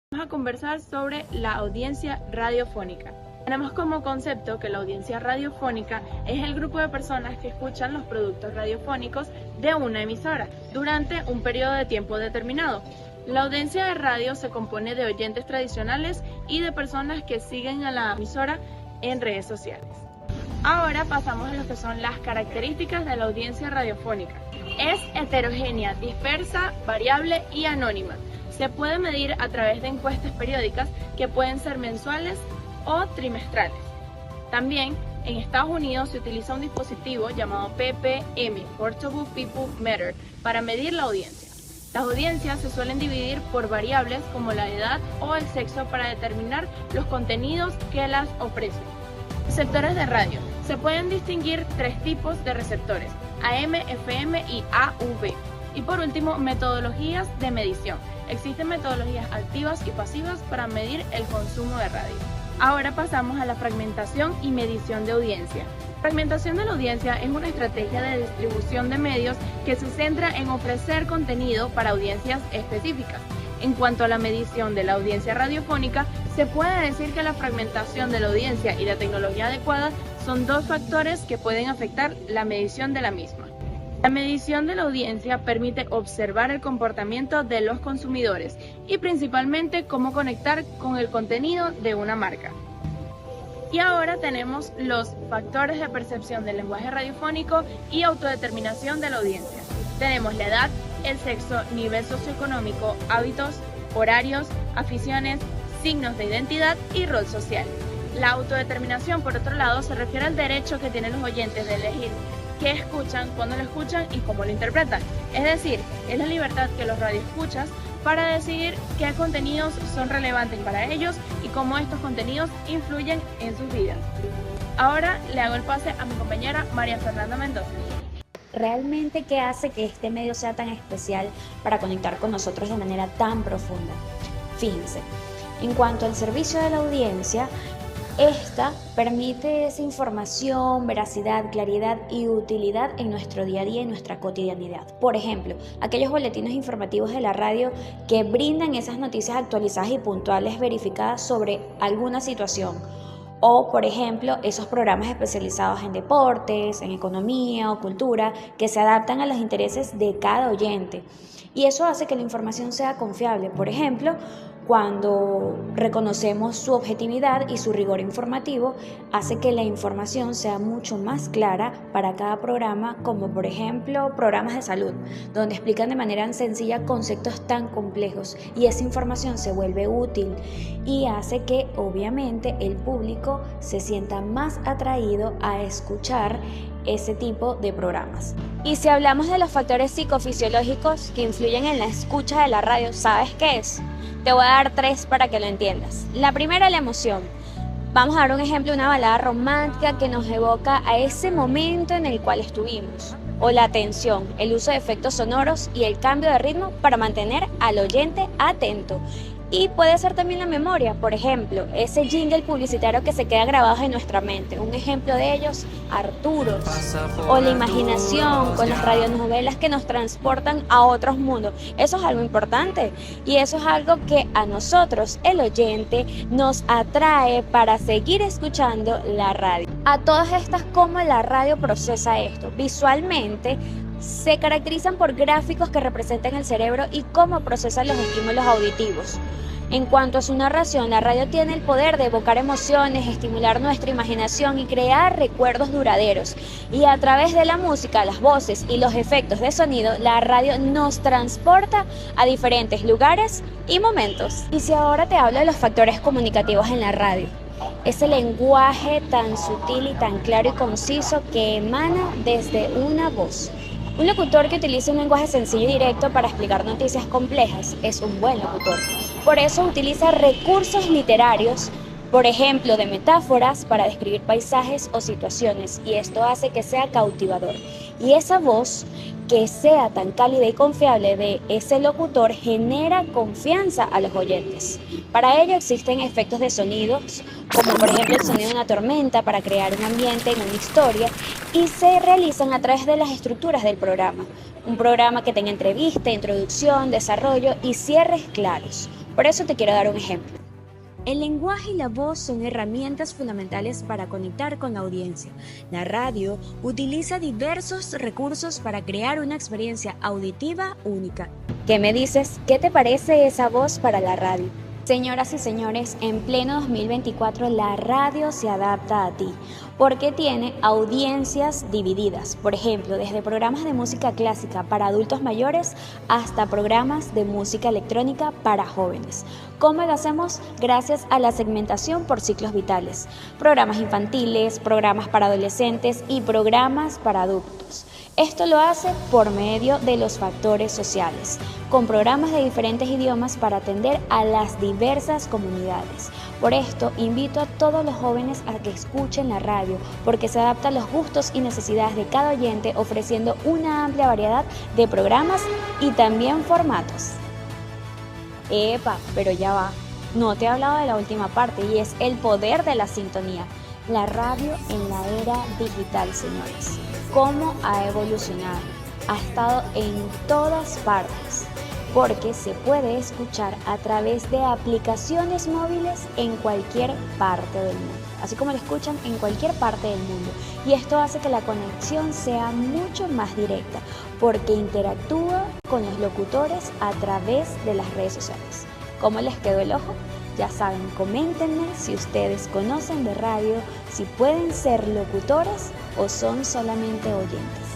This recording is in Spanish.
Vamos a conversar sobre la audiencia radiofónica. Tenemos como concepto que la audiencia radiofónica es el grupo de personas que escuchan los productos radiofónicos de una emisora durante un periodo de tiempo determinado. La audiencia de radio se compone de oyentes tradicionales y de personas que siguen a la emisora en redes sociales. Ahora pasamos a lo que son las características de la audiencia radiofónica. Es heterogénea, dispersa, variable y anónima. Se puede medir a través de encuestas periódicas que pueden ser mensuales o trimestrales. También en Estados Unidos se utiliza un dispositivo llamado PPM, Portable People Meter, para medir la audiencia. Las audiencias se suelen dividir por variables como la edad o el sexo para determinar los contenidos que las ofrecen. Receptores de radio. Se pueden distinguir tres tipos de receptores: AM, FM y AV. Y por último, metodologías de medición. Existen metodologías activas y pasivas para medir el consumo de radio. Ahora pasamos a la fragmentación y medición de audiencia. Fragmentación de la audiencia es una estrategia de distribución de medios que se centra en ofrecer contenido para audiencias específicas. En cuanto a la medición de la audiencia radiofónica, se puede decir que la fragmentación de la audiencia y la tecnología adecuada son dos factores que pueden afectar la medición de la misma. La medición de la audiencia permite observar el comportamiento de los consumidores y principalmente cómo conectar con el contenido de una marca. Y ahora tenemos los factores de percepción del lenguaje radiofónico y autodeterminación de la audiencia. Tenemos la edad, el sexo, nivel socioeconómico, hábitos, horarios, aficiones, signos de identidad y rol social. La autodeterminación, por otro lado, se refiere al derecho que tienen los oyentes de elegir qué escuchan, cuándo lo escuchan y cómo lo interpretan. Es decir, es la libertad que los radioescuchas para decidir qué contenidos son relevantes para ellos y cómo estos contenidos influyen en sus vidas. Ahora le hago el pase a mi compañera María Fernanda Mendoza. ¿Realmente qué hace que este medio sea tan especial para conectar con nosotros de manera tan profunda? Fíjense, en cuanto al servicio de la audiencia, esta permite esa información, veracidad, claridad y utilidad en nuestro día a día y nuestra cotidianidad. Por ejemplo, aquellos boletines informativos de la radio que brindan esas noticias actualizadas y puntuales verificadas sobre alguna situación. O, por ejemplo, esos programas especializados en deportes, en economía o cultura que se adaptan a los intereses de cada oyente. Y eso hace que la información sea confiable. Por ejemplo, cuando reconocemos su objetividad y su rigor informativo, hace que la información sea mucho más clara para cada programa, como por ejemplo programas de salud, donde explican de manera sencilla conceptos tan complejos y esa información se vuelve útil y hace que obviamente el público se sienta más atraído a escuchar ese tipo de programas. Y si hablamos de los factores psicofisiológicos que influyen en la escucha de la radio, ¿sabes qué es? Te voy a dar tres para que lo entiendas. La primera, la emoción. Vamos a dar un ejemplo de una balada romántica que nos evoca a ese momento en el cual estuvimos. O la tensión, el uso de efectos sonoros y el cambio de ritmo para mantener al oyente atento. Y puede ser también la memoria, por ejemplo, ese jingle publicitario que se queda grabado en nuestra mente. Un ejemplo de ellos, Arturos. O la imaginación con las radionovelas que nos transportan a otros mundos. Eso es algo importante y eso es algo que a nosotros, el oyente, nos atrae para seguir escuchando la radio. A todas estas, ¿cómo la radio procesa esto? Visualmente, se caracterizan por gráficos que representan el cerebro y cómo procesan los estímulos auditivos. En cuanto a su narración, la radio tiene el poder de evocar emociones, estimular nuestra imaginación y crear recuerdos duraderos. Y a través de la música, las voces y los efectos de sonido, la radio nos transporta a diferentes lugares y momentos. Y si ahora te hablo de los factores comunicativos en la radio, ese lenguaje tan sutil y tan claro y conciso que emana desde una voz. Un locutor que utiliza un lenguaje sencillo y directo para explicar noticias complejas es un buen locutor. Por eso utiliza recursos literarios, por ejemplo, de metáforas para describir paisajes o situaciones, y esto hace que sea cautivador. Y esa voz que sea tan cálida y confiable de ese locutor genera confianza a los oyentes. Para ello existen efectos de sonidos, como por ejemplo el sonido de una tormenta para crear un ambiente en una historia, y se realizan a través de las estructuras del programa. Un programa que tenga entrevista, introducción, desarrollo y cierres claros. Por eso te quiero dar un ejemplo. El lenguaje y la voz son herramientas fundamentales para conectar con la audiencia. La radio utiliza diversos recursos para crear una experiencia auditiva única. ¿Qué me dices? ¿Qué te parece esa voz para la radio? Señoras y señores, en pleno 2024 la radio se adapta a ti porque tiene audiencias divididas. Por ejemplo, desde programas de música clásica para adultos mayores hasta programas de música electrónica para jóvenes. ¿Cómo lo hacemos? Gracias a la segmentación por ciclos vitales. Programas infantiles, programas para adolescentes y programas para adultos. Esto lo hace por medio de los factores sociales, con programas de diferentes idiomas para atender a las diversas comunidades. Por esto, invito a todos los jóvenes a que escuchen la radio, porque se adapta a los gustos y necesidades de cada oyente, ofreciendo una amplia variedad de programas y también formatos. Epa, pero ya va. No te he hablado de la última parte y es el poder de la sintonía. La radio en la era digital, señores. ¿Cómo ha evolucionado? Ha estado en todas partes, porque se puede escuchar a través de aplicaciones móviles en cualquier parte del mundo. Así como lo escuchan en cualquier parte del mundo. Y esto hace que la conexión sea mucho más directa, porque interactúa con los locutores a través de las redes sociales. ¿Cómo les quedó el ojo? Ya saben, coméntenme si ustedes conocen de radio, si pueden ser locutores o son solamente oyentes.